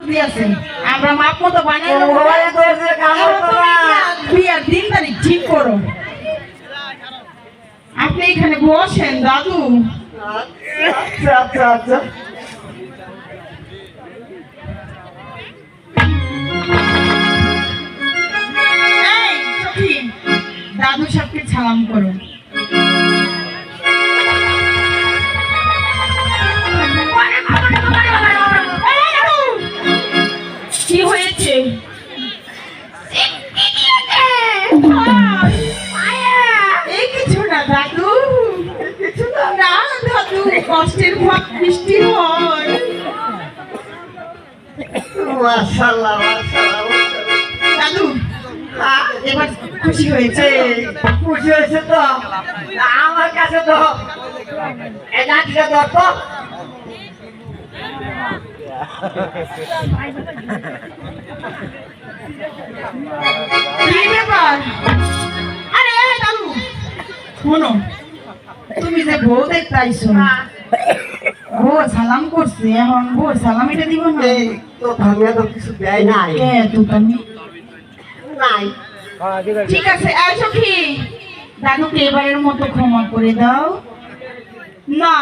দিয়েছে আমরা মাপ মতো বানাই বিয়ার দিন তারিখ ঠিক করো আপনি এখানে বসেন দাদু আচ্ছা আচ্ছা আচ্ছা এই সখী দাদু সাহেবকে সালাম করো কি হয়েছে এই কিছু না দাদু কিছু না দাদু কষ্টের ভাব বৃষ্টি হয় মাশাআল্লাহ মাশাআল্লাহ দাদু এবার খুশি হয়েছে খুশি হয়েছে তো আমার কাছে তো এই লাঠিটা দাও তো কি ব্যাপার আরে দাদু শোনো তুমি যে বউ দেখতে আইছো বউ সালাম করছে এখন বউ সালাম এটা দিব না এই তো থামিয়া তো কিছু দেয় নাই তো তুমি নাই ঠিক আছে এই সখী দাদুকে এবারের মতো ক্ষমা করে দাও না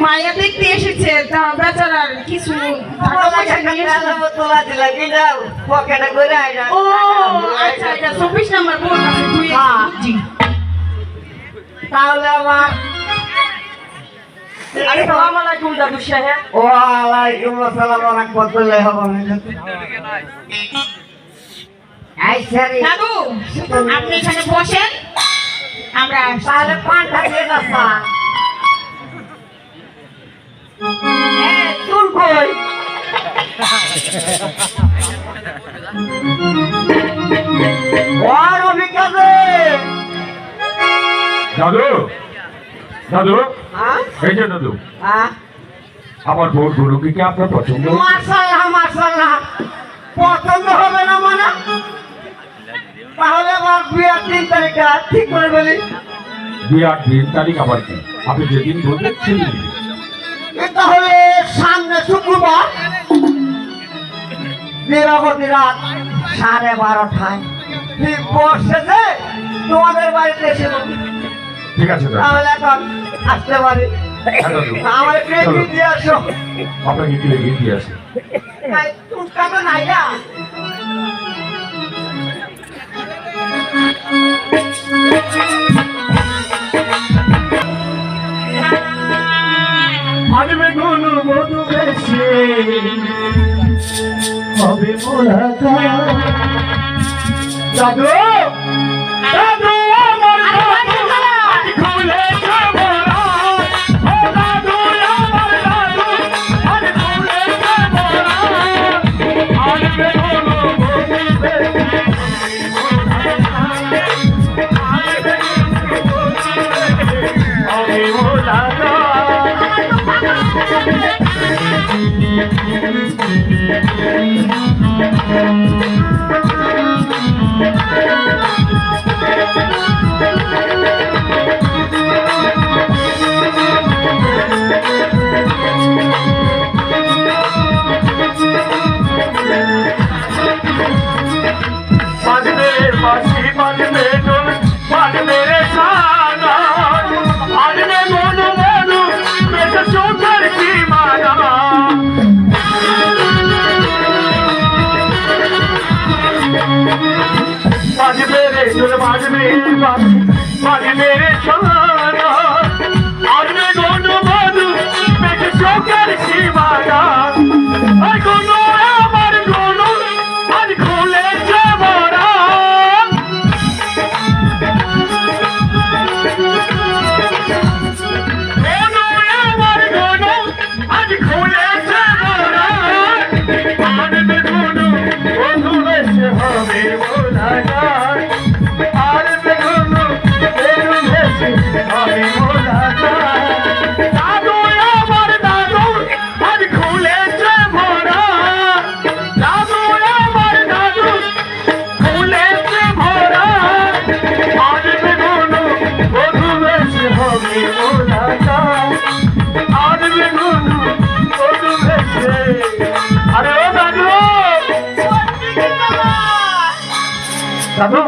মায়া দেখতে এসেছে তা বেচারার কিছু টাকা পয়সা নিয়ে এসেছে। তোলা দিলা কি যাও পকেটে করে আইরা ও আচ্ছা এটা 24 নম্বর বোর্ড আছে তুই জি তাহলে আমার আসসালামু আলাইকুম দাদু সাহেব ওয়ালাইকুম আসসালাম ওয়া রাহমাতুল্লাহি ওয়া বারাকাতুহু এই সারি দাদু আপনি এখানে বসেন আমরা তাহলে পাঁচটা দিয়ে দাও চুল কই ওর অভিজ্ঞতা দাদু দাদু হ্যাঁ এই যে দাদু হ্যাঁ আমার বউর গরুকে কি আপনার পছন্দ মাশাআল্লাহ মাশাআল্লাহ পছন্দ হবে না মানে তাহলে আমার বিয়ার 3 তারিখটা ঠিক করে বলি বিয়ার 3 তারিখ আবার কি আপনি যেদিন বলবেন সেদিন তাহলে সামনে শুক্রবার নিরাপত্তি রাত 12:30টায় ঠিক বসেছে তোমাদের বাড়িতে এসে ঠিক আছে দাদু তাহলে এখন আসতে পারি হ্যাঁ, দাদু আমার ক্রেডিট দিয়ে আসো আপনাকে কি লেগে দিয়ে আসে টুকটা তো নাই না আসবে কোন মধু বেশি হবে মোলাকাত দাদু দাদু আমার আজ খুলে যাবরা ও দাদু আমার দাদু আজ খুলে যাবরা আসবে কোন মধু বেশি আসবে হবে মোলাকাত বাজবে বাঁশি বাজবে ঢোল বাজবে রে সানা বাজবে মনু মনু বেশ সুন্দর কি মানা বাজবে রে ঢোল বাজবে বাঁশি বাজবে বাবা দাদু